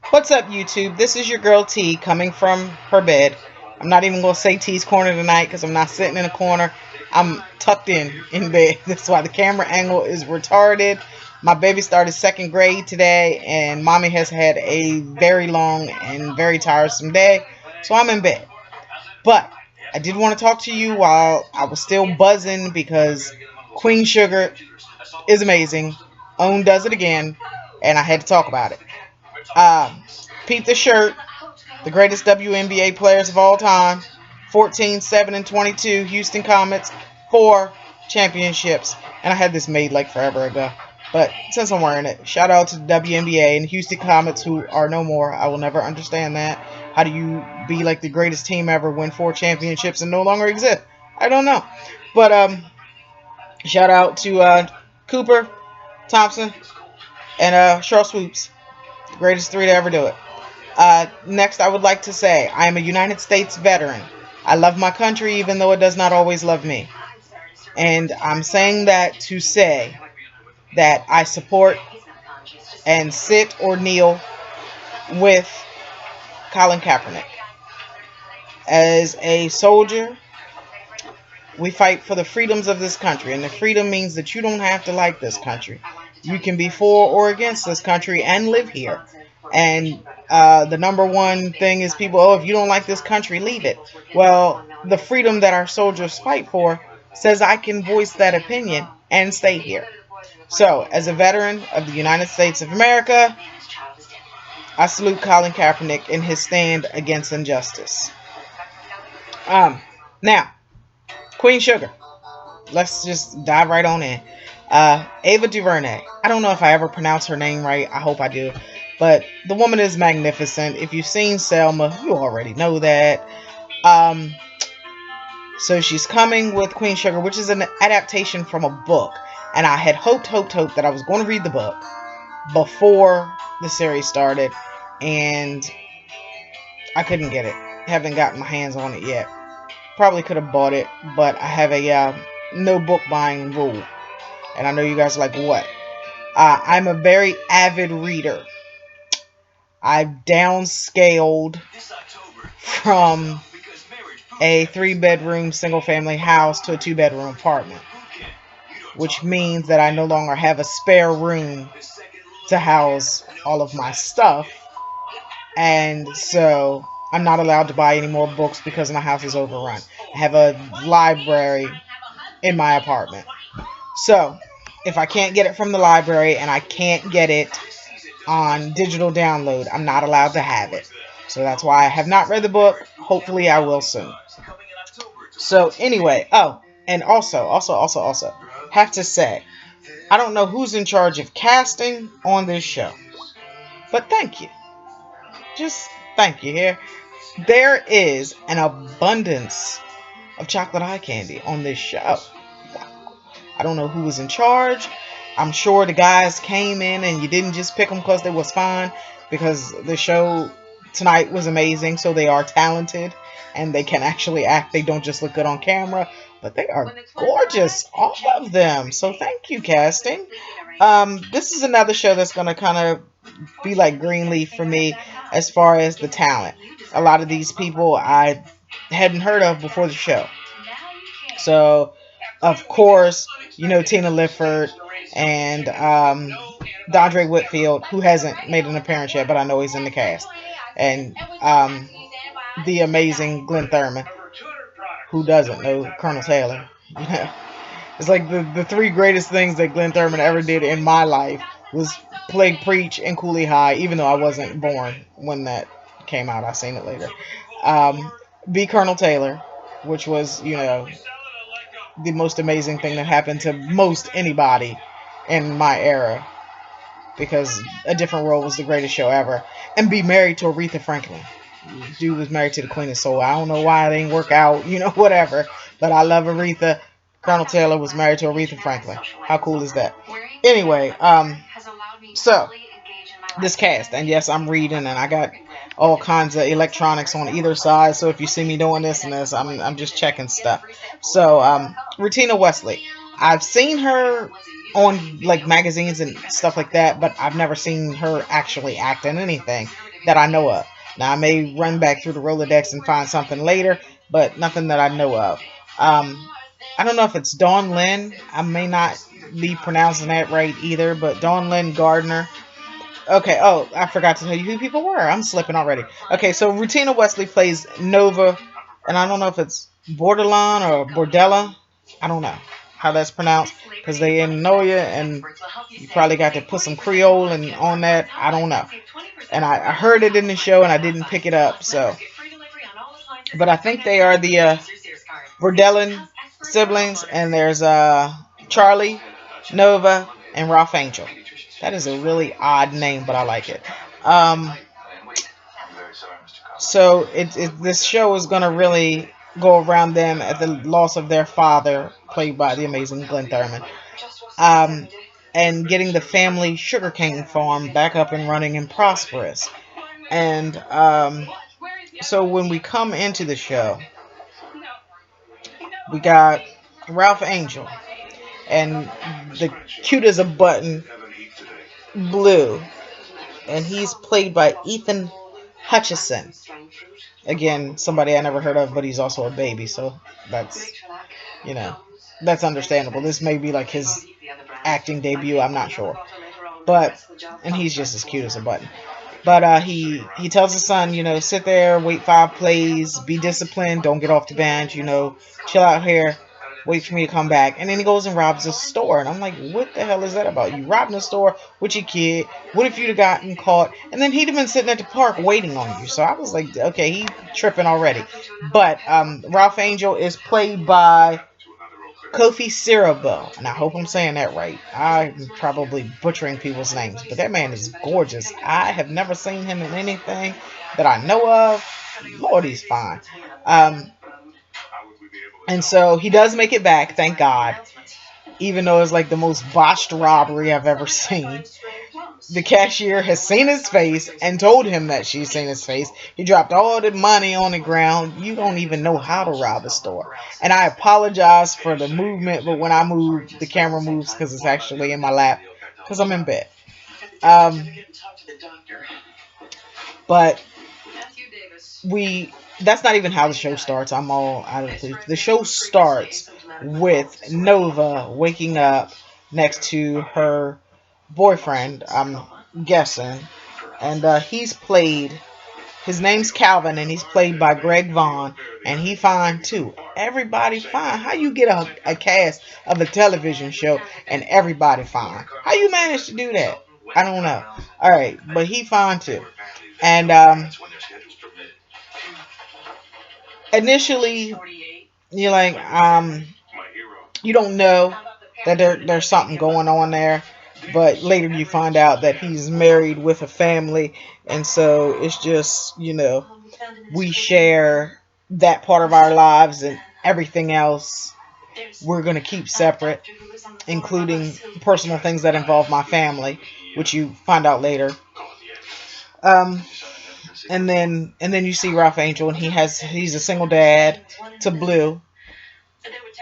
What's up, YouTube? This is your girl T coming from her bed. I'm not even going to say T's corner tonight because I'm not sitting in a corner. I'm tucked in bed. That's why the camera angle is retarded. My baby started second grade today, and mommy has had a very long and very tiresome day, so I'm in bed. But I did want to talk to you while I was still buzzing because Queen Sugar is amazing. Own does it again, and I had to talk about it. Peep the shirt. The greatest WNBA players of all time. 14, 7, and 22. Houston Comets. 4 championships. And I had this made like forever ago. But since I'm wearing it, shout out to the WNBA and Houston Comets who are no more. I will never understand that. How do you be like the greatest team ever, win 4 championships, and no longer exist? I don't know. But shout out to Cooper, Thompson, and Charles Swoops. The greatest 3 to ever do it. Next, I would like to say I am a United States veteran. I love my country even though it does not always love me. And I'm saying that to say that I support and sit or kneel with Colin Kaepernick. As a soldier, we fight for the freedoms of this country. And the freedom means that you don't have to like this country. You can be for or against this country and live here. And the number one thing is people, oh, if you don't like this country, leave it. Well, the freedom that our soldiers fight for says I can voice that opinion and stay here. So, as a veteran of the United States of America, I salute Colin Kaepernick in his stand against injustice. Now, Queen Sugar. Let's just dive right on in. Ava Duvernay. I don't know if I ever pronounce her name right. I hope I do. But the woman is magnificent. If you've seen Selma, you already know that. So she's coming with Queen Sugar, which is an adaptation from a book. And I had hoped that I was going to read the book before the series started. And I couldn't get it. Haven't gotten my hands on it yet. Probably could have bought it, but I have a no book buying rule. And I know you guys are like, what? I'm a very avid reader. I've downscaled from a 3-bedroom single-family house to a 2-bedroom apartment, which means that I no longer have a spare room to house all of my stuff, and so I'm not allowed to buy any more books because my house is overrun. I have a library in my apartment, so if I can't get it from the library and I can't get it on digital download, I'm not allowed to have it. So that's why I have not read the book. Hopefully I will soon. So anyway, and also have to say, I don't know who's in charge of casting on this show, but thank you. Just thank you here. There is an abundance of chocolate eye candy on this show. Wow. I don't know who was in charge. I'm sure the guys came in and you didn't just pick them because they was fine, because the show tonight was amazing. So they are talented and they can actually act. They don't just look good on camera, but they are gorgeous, all of them. So thank you, casting. This is another show that's going to kind of be like Greenleaf for me as far as the talent. A lot of these people I hadn't heard of before the show. So, of course, you know Tina Lifford and Dondre Whitfield, who hasn't made an appearance yet, but I know he's in the cast. And the amazing Glynn Thurman, who doesn't know Colonel Taylor. You know, it's like the 3 greatest things that Glynn Thurman ever did in my life was play Preach and Cooley High, even though I wasn't born when that came out. I seen it later. Be Colonel Taylor, which was, you know, the most amazing thing that happened to most anybody in my era, because A Different World was the greatest show ever. And be married to Aretha Franklin. Dude was married to the Queen of Soul. I don't know why it didn't work out, you know, whatever. But I love Aretha. Colonel Taylor was married to Aretha Franklin. How cool is that? Anyway, so this cast, and yes, I'm reading, and I got all kinds of electronics on either side. So if you see me doing this and this, I'm just checking stuff. So, Rutina Wesley. I've seen her on like magazines and stuff like that, but I've never seen her actually act in anything that I know of. Now I may run back through the Rolodex and find something later, but nothing that I know of. I don't know if it's Dawn-Lyen. I may not be pronouncing that right either, but Dawn-Lyen Gardner. Okay, oh, I forgot to tell you who people were. I'm slipping already. Okay, so Rutina Wesley plays Nova, and I don't know if it's Bordelon or Bordella. I don't know how that's pronounced, because they didn't know you, and you probably got to put some Creole and on that. I don't know. And I heard it in the show, and I didn't pick it up, so. But I think they are the Bordelon siblings, and there's Charlie, Nova, and Ralph Angel. That is a really odd name, but I like it. So this show is going to really go around them at the loss of their father, played by the amazing Glynn Thurman, and getting the family sugarcane farm back up and running and prosperous. And so when we come into the show, we got Ralph Angel, and the cute as a button, Blue, and he's played by Ethan Hutchison. Again, somebody I never heard of, but he's also a baby, so that's, that's understandable. This may be like his acting debut, I'm not sure. And he's just as cute as a button. But he tells his son, sit there, wait 5 plays, be disciplined, don't get off the bench, chill out here, wait for me to come back. And then he goes and robs a store. And I'm like, what the hell is that about? You robbing a store with your kid. What if you'd have gotten caught? And then he'd have been sitting at the park waiting on you. So I was like, okay, he tripping already. But Ralph Angel is played by Kofi Siriboe, and I hope I'm saying that right. I'm probably butchering people's names, but that man is gorgeous. I have never seen him in anything that I know of. Lord, he's fine. And so he does make it back, thank God, even though it's like the most botched robbery I've ever seen. The cashier has seen his face and told him that she's seen his face. He dropped all the money on the ground. You don't even know how to rob a store. And I apologize for the movement, but when I move, the camera moves because it's actually in my lap because I'm in bed. But that's not even how the show starts. I'm all out of the place. The show starts with Nova waking up next to her boyfriend, I'm guessing, and his name's Calvin, and he's played by Greg Vaughn, and he fine too. Everybody fine. How you get a cast of a television show and everybody fine? How you manage to do that? I don't know. Alright, but he fine too. And initially you're like, you don't know that there's something going on there, but later you find out that he's married with a family, and so it's just, we share that part of our lives, and everything else we're going to keep separate, including personal things that involve my family, which you find out later. And then you see Ralph Angel, and he's a single dad to Blue,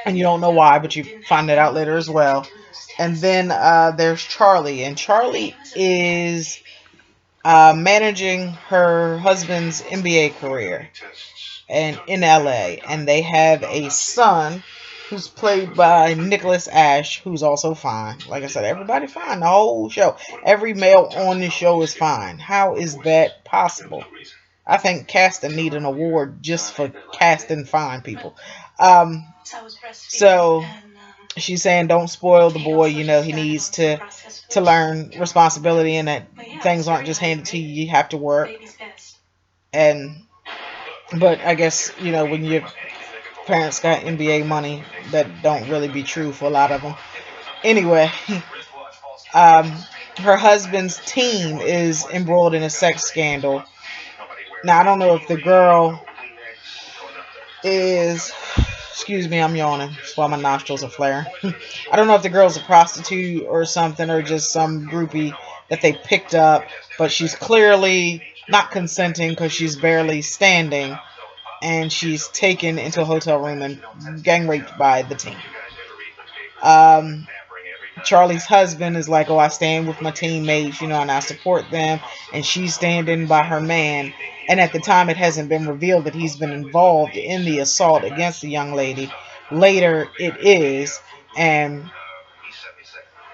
and you don't know why, but you find it out later as well. And then there's Charlie, and Charlie is managing her husband's NBA career and in LA, and they have a son who's played by Nicholas Ash, who's also fine. Like I said, everybody fine. The whole show, every male on the show is fine. How is that possible? I think casting need an award just for casting fine people. So she's saying, don't spoil the boy. He needs to learn responsibility, and that things aren't just handed to you. You have to work. But I guess, when your parents got NBA money, that don't really be true for a lot of them. Anyway, her husband's team is embroiled in a sex scandal. Now, I don't know if the girl is... Excuse me, I'm yawning. That's why my nostrils are flaring. I don't know if the girl's a prostitute or something, or just some groupie that they picked up, but she's clearly not consenting because she's barely standing, and she's taken into a hotel room and gang raped by the team. Charlie's husband is like, oh, I stand with my teammates, and I support them, and she's standing by her man. And at the time, it hasn't been revealed that he's been involved in the assault against the young lady. Later, it is, and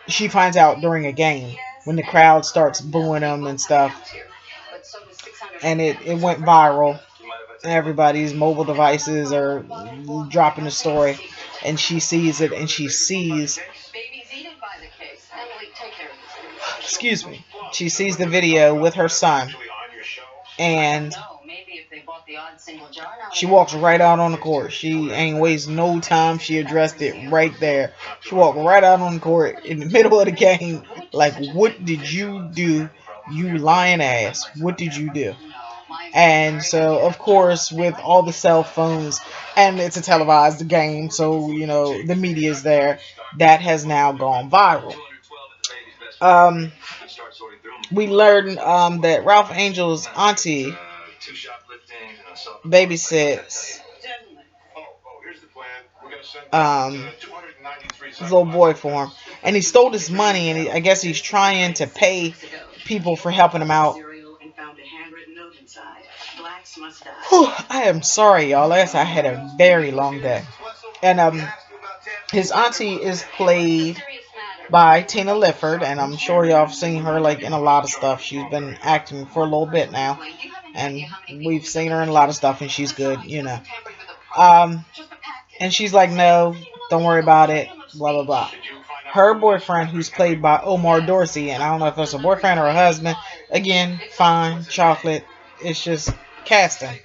she finds out during a game when the crowd starts booing him and stuff. And it went viral. Everybody's mobile devices are dropping the story, and she sees it, and she sees, excuse me, she sees the video with her son, and she walks right out on the court. She ain't waste no time. She addressed it right there. She walked right out on the court in the middle of the game. Like, what did you do, you lying ass? What did you do? And so, of course, with all the cell phones, and it's a televised game, so, the media's there, that has now gone viral. We learned that Ralph Angel's auntie babysits his little boy for him, and he stole his money, and I guess he's trying to pay people for helping him out. Whew, I am sorry, y'all. I had a very long day. And his auntie is played by Tina Lifford, and I'm sure y'all have seen her like in a lot of stuff. She's been acting for a little bit now, and we've seen her in a lot of stuff, and she's good, And she's like, no, don't worry about it, blah, blah, blah. Her boyfriend, who's played by Omar Dorsey, and I don't know if it's a boyfriend or a husband, again, fine, chocolate, it's just casting,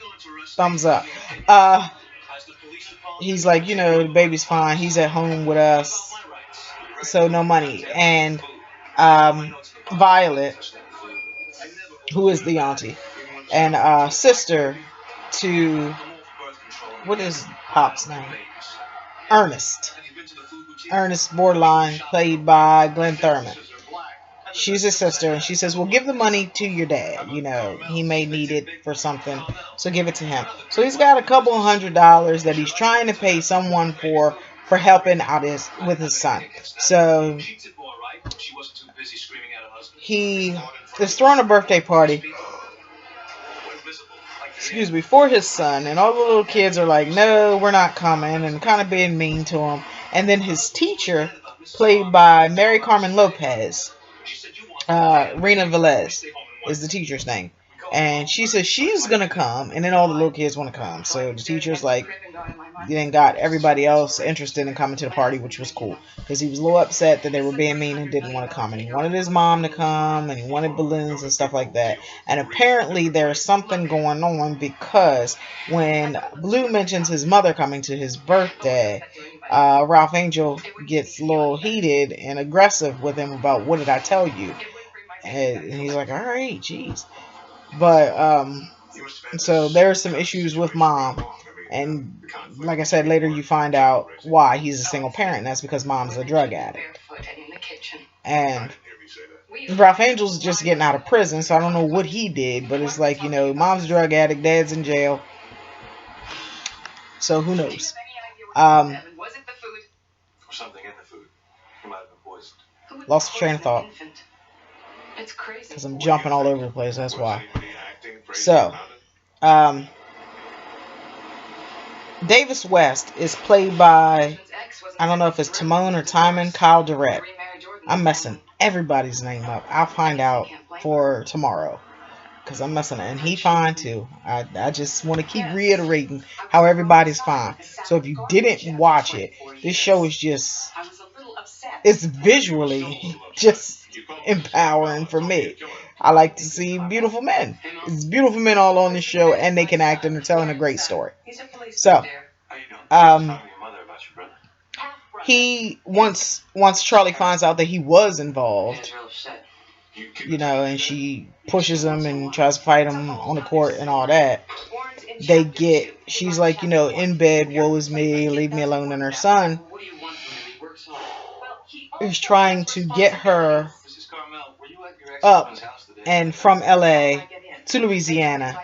thumbs up. He's like, the baby's fine, he's at home with us, so no money. And Violet, who is the auntie, and sister to, what is Pop's name? Ernest Bordelon, played by Glynn Thurman. She's his sister, and she says, well, give the money to your dad. He may need it for something, so give it to him. So he's got a couple $100 that he's trying to pay someone for helping out with his son. So he is throwing a birthday party, for his son, and all the little kids are like, no, we're not coming, and kind of being mean to him. And then his teacher, played by Mary Carmen Lopez, Rena Velez is the teacher's name, and she says she's gonna come, and then all the little kids want to come. So the teacher's like, then got everybody else interested in coming to the party, which was cool, because he was a little upset that they were being mean and didn't want to come, and he wanted his mom to come, and he wanted balloons and stuff like that. And apparently there's something going on, because when Blue mentions his mother coming to his birthday, Ralph Angel gets a little heated and aggressive with him about, what did I tell you? And he's like, all right, jeez. But so there's some issues with mom, and like I said, later you find out why he's a single parent, and that's because mom's a drug addict. And Ralph Angel's just getting out of prison, so I don't know what he did, but it's like, mom's a drug addict, dad's in jail, so who knows. Lost the train of thought because I'm jumping all over the place, that's why. So Davis West is played by, I don't know if it's Timon or Timon, Kyle Durrett. I'm messing everybody's name up. I'll find out for tomorrow, because I'm messing it. And he fine too. I just want to keep reiterating how everybody's fine. So if you didn't watch it, this show is just, it's visually just empowering for me. I like to see beautiful men. It's beautiful men all on this show, and they can act, and they're telling a great story. So he once Charlie finds out that he was involved, and she pushes him and tries to fight him on the court and all that, she's like, in bed, woe is me, leave me alone. And her son is trying to get her up and from LA to Louisiana,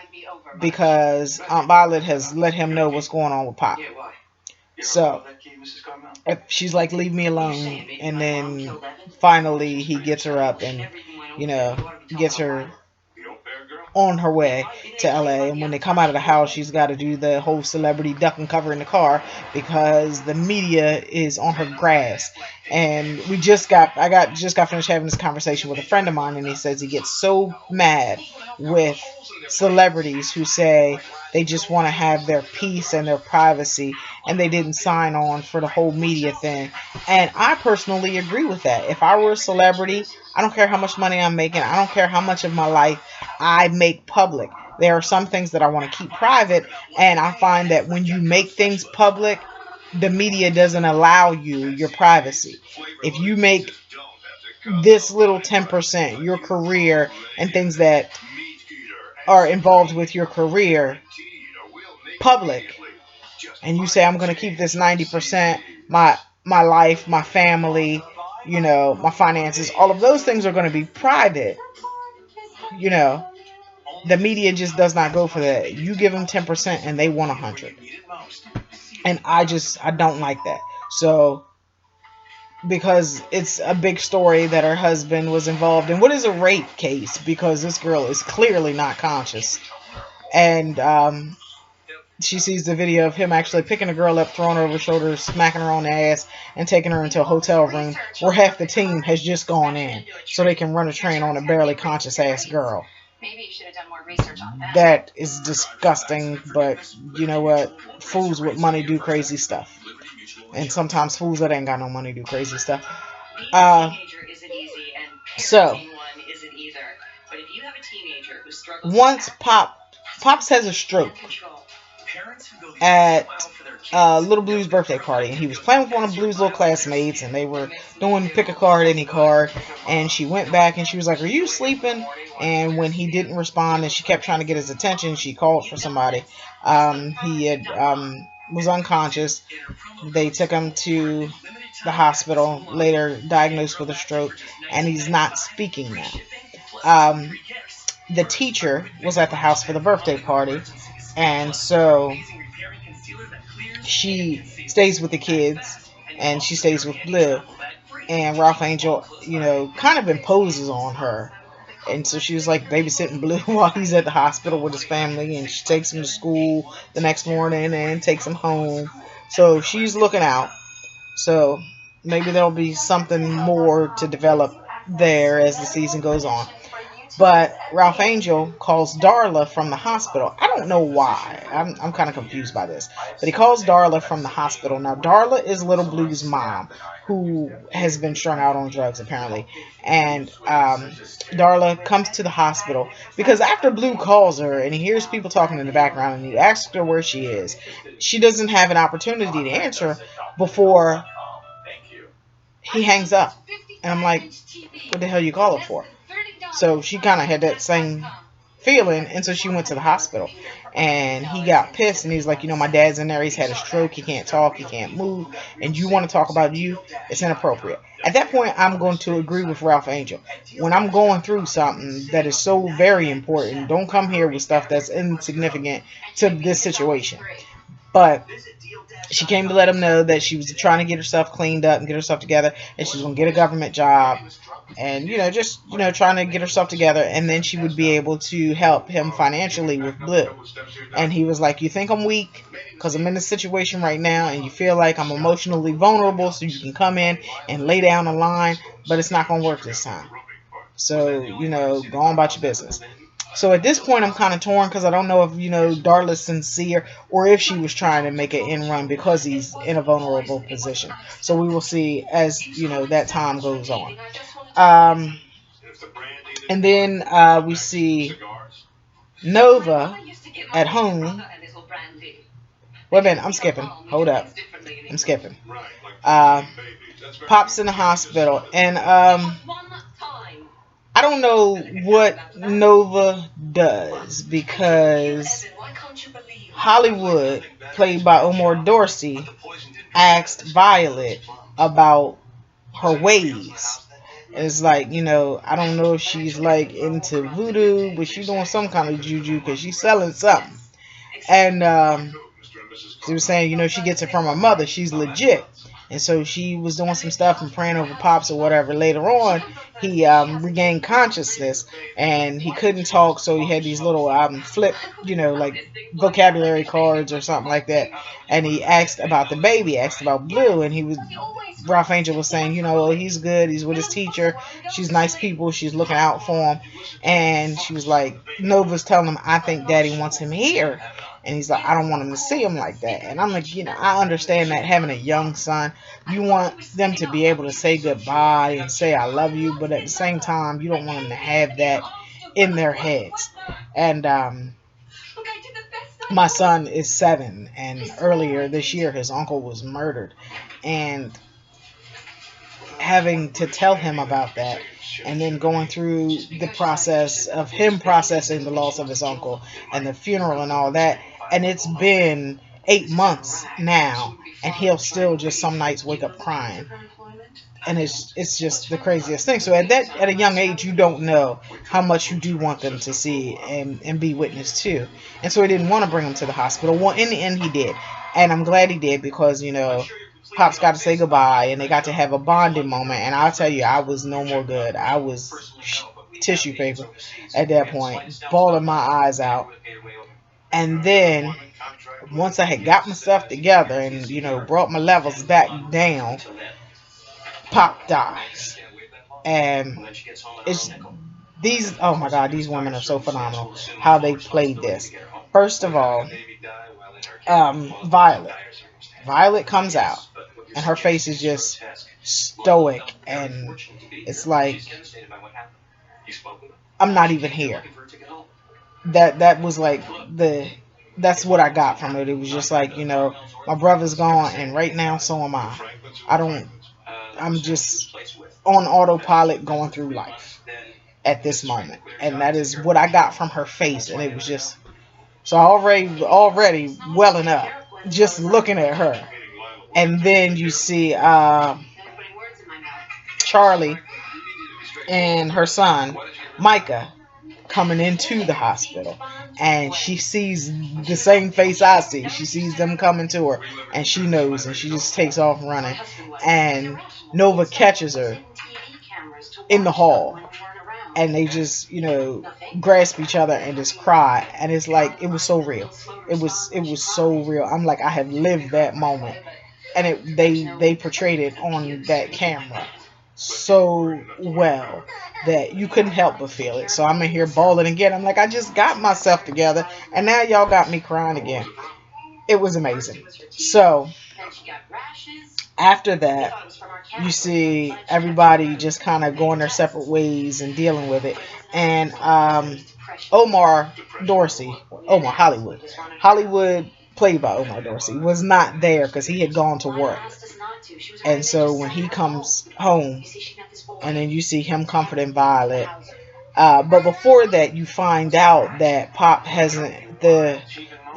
because Aunt Violet has let him know what's going on with Pop. So she's like, leave me alone. And then finally he gets her up and, gets her on her way to LA. And when they come out of the house, she's got to do the whole celebrity duck and cover in the car because the media is on her grass. And I just got finished having this conversation with a friend of mine, and he says he gets so mad with celebrities who say they just want to have their peace and their privacy, and they didn't sign on for the whole media thing. And I personally agree with that. If I were a celebrity, I don't care how much money I'm making. I don't care how much of my life I make public. There are some things that I want to keep private, and I find that when you make things public, the media doesn't allow you your privacy. If you make this little 10%, your career and things that are involved with your career public, and you say, I'm going to keep this 90%, my life, my family, my finances, all of those things are going to be private. The media just does not go for that. You give them 10% and they want 100. And I don't like that. So, because it's a big story that her husband was involved in what is a rape case, because this girl is clearly not conscious. And she sees the video of him actually picking a girl up, throwing her over his shoulder, smacking her on the ass, and taking her into a hotel room where half the team has just gone in so they can run a train on a barely conscious ass girl. Maybe you should have done more research on that. That is disgusting, but you know what? Fools with money do crazy stuff. And sometimes fools that ain't got no money do crazy stuff. So, once Pops has a stroke at Little Blue's birthday party, and he was playing with one of Blue's little classmates, and they were doing pick a card, any card, and she went back and she was like, are you sleeping? And when he didn't respond and she kept trying to get his attention, she called for somebody. He had was unconscious. They took him to the hospital, later diagnosed with a stroke, and he's not speaking now. The teacher was at the house for the birthday party, and so she stays with the kids, and she stays with Blue. And Ralph Angel, kind of imposes on her. And so she was like babysitting Blue while he's at the hospital with his family, and she takes him to school the next morning and takes him home. So she's looking out. So maybe there'll be something more to develop there as the season goes on. But Ralph Angel calls Darla from the hospital. I don't know why. I'm kind of confused by this. But he calls Darla from the hospital. Now, Darla is Little Blue's mom, who has been strung out on drugs, apparently. And Darla comes to the hospital because after Blue calls her and he hears people talking in the background and he asks her where she is, she doesn't have an opportunity to answer before he hangs up. And I'm like, what the hell you call her for? So she kind of had that same feeling, and so she went to the hospital. And he got pissed, and he's like, my dad's in there. He's had a stroke. He can't talk. He can't move. And you want to talk about you? It's inappropriate. At that point, I'm going to agree with Ralph Angel. When I'm going through something that is so very important, don't come here with stuff that's insignificant to this situation. But she came to let him know that she was trying to get herself cleaned up and get herself together, and she was going to get a government job, and just trying to get herself together, and then she would be able to help him financially with Blue. And he was like, you think I'm weak because I'm in this situation right now, and you feel like I'm emotionally vulnerable, so you can come in and lay down the line, but it's not going to work this time. So go on about your business. So at this point, I'm kind of torn because I don't know if, Darla's sincere or if she was trying to make an end run because he's in a vulnerable position. So we will see as, that time goes on. And then we see Nova at home. Wait a minute, I'm skipping. Hold up. I'm skipping. Pop's in the hospital. And I don't know what Nova does because Hollywood, played by Omar Dorsey, asked Violet about her ways. And it's like, I don't know if she's like into voodoo, but she's doing some kind of juju because she's selling something. And she was saying, she gets it from her mother. She's legit. And so she was doing some stuff and praying over Pops or whatever. Later on, he regained consciousness and he couldn't talk, so he had these little flip, like vocabulary cards or something like that. And he asked about the baby, asked about Blue, and Ralph Angel was saying, he's good, he's with his teacher, she's nice people, she's looking out for him. And she was like, Nova's telling him, I think Daddy wants him here. And he's like, I don't want him to see him like that. And I'm like, I understand that having a young son, you want them to be able to say goodbye and say I love you, but at the same time, you don't want them to have that in their heads. And my son is 7, and earlier this year, his uncle was murdered. And having to tell him about that, and then going through the process of him processing the loss of his uncle and the funeral and all that, and it's been 8 months now, and he'll still just some nights wake up crying. And it's just the craziest thing. So at a young age, you don't know how much you do want them to see and be witness to. And so he didn't want to bring him to the hospital. Well, in the end, he did, and I'm glad he did, because Pops got to say goodbye, and they got to have a bonding moment. And I'll tell you, I was no more good. I was tissue paper at that point, bawling my eyes out. And then once I had got myself together and brought my levels back down, Pop dies. And it's these, oh my God, these women are so phenomenal how they played this. First of all, Violet comes out, and her face is just stoic, and it's like, I'm not even here. That was like that's what I got from it. It was just like, my brother's gone, and right now so am I. I'm just on autopilot going through life at this moment. And that is what I got from her face. And it was just, so already welling up just looking at her. And then you see Charlie and her son Micah coming into the hospital, and she sees the same face I see. She sees them coming to her, and she knows, and she just takes off running. And Nova catches her in the hall, and they just grasp each other and just cry. And it's like, it was so real. It was so real. I'm like, I have lived that moment, and they portrayed it on that camera so well that you couldn't help but feel it. So I'm in here bawling again. I'm like, I just got myself together, and now y'all got me crying again. It was amazing. So after that, you see everybody just kind of going their separate ways and dealing with it. And Omar Hollywood, played by Omar Dorsey, was not there because he had gone to work. And so when he comes home, and then you see him comforting Violet. But before that, you find out that Pop hasn't, the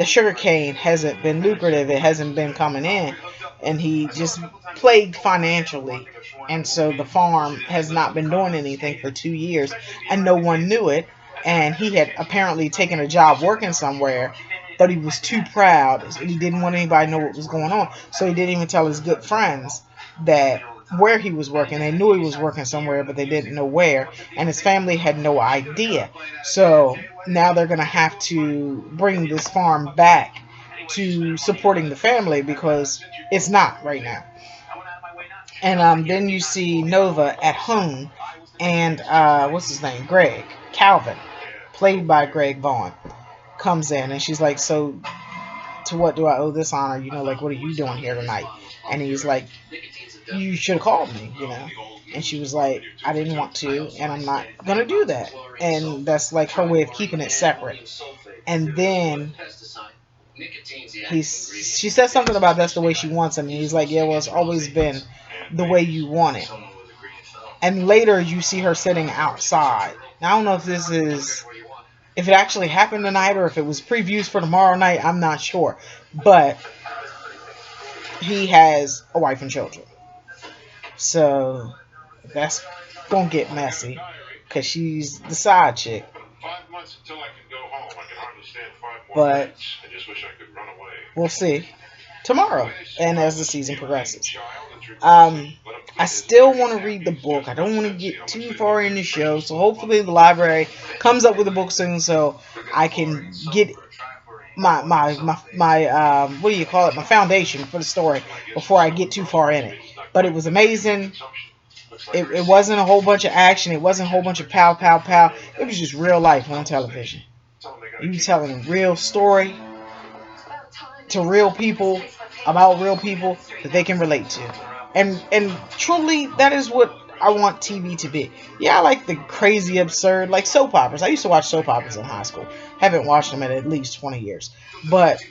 sugar cane hasn't been lucrative. It hasn't been coming in, and he just plagued financially. And so the farm has not been doing anything for 2 years, and no one knew it. And he had apparently taken a job working somewhere, but he was too proud. He didn't want anybody to know what was going on, so he didn't even tell his good friends that where he was working. They knew he was working somewhere, but they didn't know where, and his family had no idea. So now they're going to have to bring this farm back to supporting the family, because it's not right now. And then you see Nova at home, and what's his name, Calvin, played by Greg Vaughn, comes in, and she's like, so to what do I owe this honor? Like, what are you doing here tonight? And he's like, you should have called me, And she was like, I didn't want to, and I'm not going to do that. And that's like her way of keeping it separate. And then she says something about that's the way she wants him. And he's like, yeah, well, it's always been the way you want it. And later you see her sitting outside. Now, I don't know if it actually happened tonight or if it was previews for tomorrow night. I'm not sure. But he has a wife and children. So that's going to get messy, because she's the side chick. But we'll see. tomorrow and as the season progresses. I still want to read the book. I don't want to get too far in the show, so hopefully the library comes up with a book soon so I can get my what do you call it, my foundation for the story before I get too far in it. But it was amazing. It wasn't a whole bunch of action. It wasn't a whole bunch of pow pow pow. It was just real life on television. You telling a real story to real people about real people that they can relate to. And truly that is what I want TV to be. Yeah, I like the crazy absurd like soap operas. I used to watch soap operas in high school. Haven't watched them in at least 20 years. But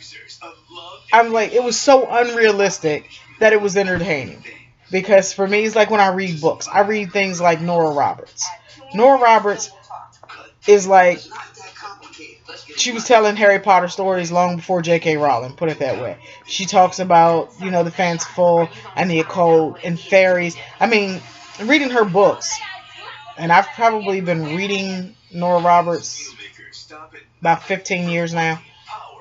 I'm like, it was so unrealistic that it was entertaining. Because for me, it's like when I read books. I read things like Nora Roberts. Nora Roberts is like, she was telling Harry Potter stories long before J.K. Rowling, put it that way. She talks about, the fanciful and the occult and fairies. I mean, reading her books, and I've probably been reading Nora Roberts about 15 years now,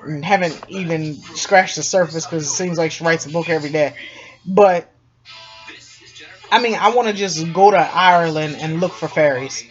and haven't even scratched the surface because it seems like she writes a book every day. But I mean, I want to just go to Ireland and look for fairies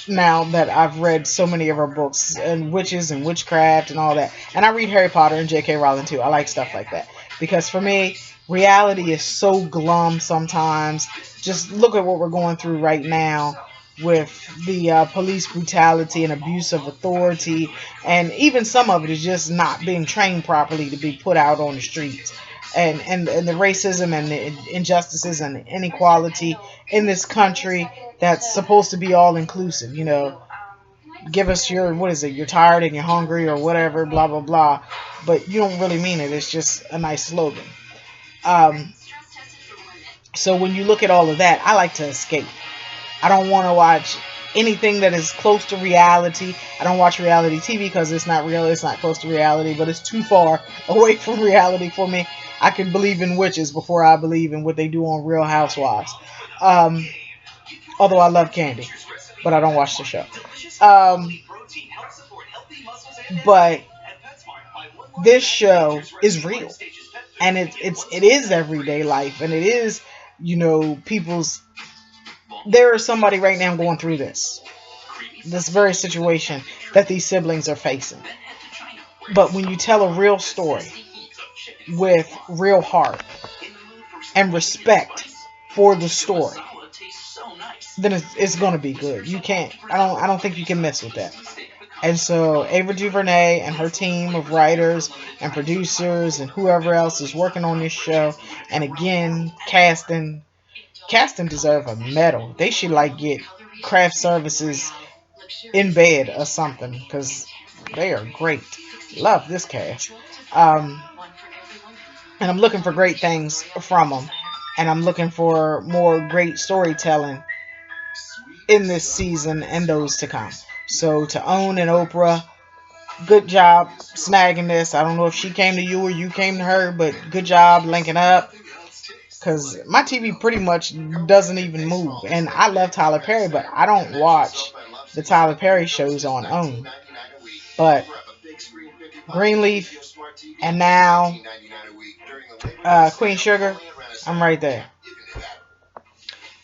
now that I've read so many of her books and witches and witchcraft and all that. And I read Harry Potter and J.K. Rowling too. I like stuff like that. Because for me, reality is so glum sometimes. Just look at what we're going through right now with the police brutality and abuse of authority. And even some of it is just not being trained properly to be put out on the streets. And the racism and the injustices and the inequality in this country that's supposed to be all inclusive. Give us your, what is it, you're tired and you're hungry or whatever, blah, blah, blah. But you don't really mean it. It's just a nice slogan. So when you look at all of that, I like to escape. I don't want to watch anything that is close to reality. I don't watch reality TV because it's not real. It's not close to reality, but it's too far away from reality for me. I can believe in witches before I believe in what they do on Real Housewives. Although I love Candy, but I don't watch the show. But this show is real, and it is everyday life, and it is people's. There is somebody right now going through this very situation that these siblings are facing. But when you tell a real story with real heart and respect for the story, then it's going to be good. You can't. I don't think you can mess with that. And so Ava DuVernay and her team of writers and producers and whoever else is working on this show, and again, casting deserve a medal. They should get craft services in bed or something because they are great. Love this cast. And I'm looking for great things from them. And I'm looking for more great storytelling in this season and those to come. So to Own and Oprah, good job snagging this. I don't know if she came to you or you came to her, but good job linking up. Because my TV pretty much doesn't even move. And I love Tyler Perry, but I don't watch the Tyler Perry shows on Own. But Greenleaf and now Queen Sugar, I'm right there.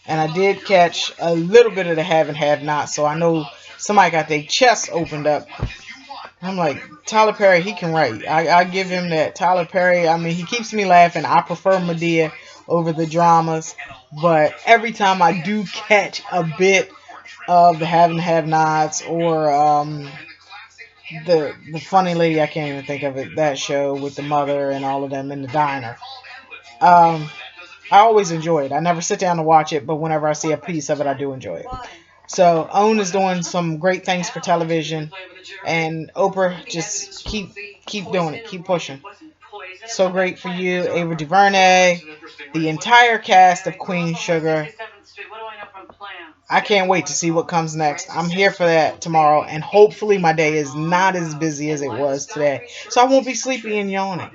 And I did catch a little bit of the have and have not, so I know somebody got their chest opened up. I'm like, Tyler Perry, he can write. I give him that. Tyler Perry, I mean, he keeps me laughing. I prefer Medea over the dramas. But every time I do catch a bit of the have and have nots or the funny lady, I can't even think of it, that show with the mother and all of them in the diner. I always enjoy it. I never sit down to watch it, but whenever I see a piece of it, I do enjoy it. So Own is doing some great things for television, and Oprah, just keep doing it, keep pushing. So great for you, Ava DuVernay, the entire cast of Queen Sugar. I can't wait to see what comes next. I'm here for that tomorrow, and hopefully my day is not as busy as it was today, so I won't be sleepy and yawning.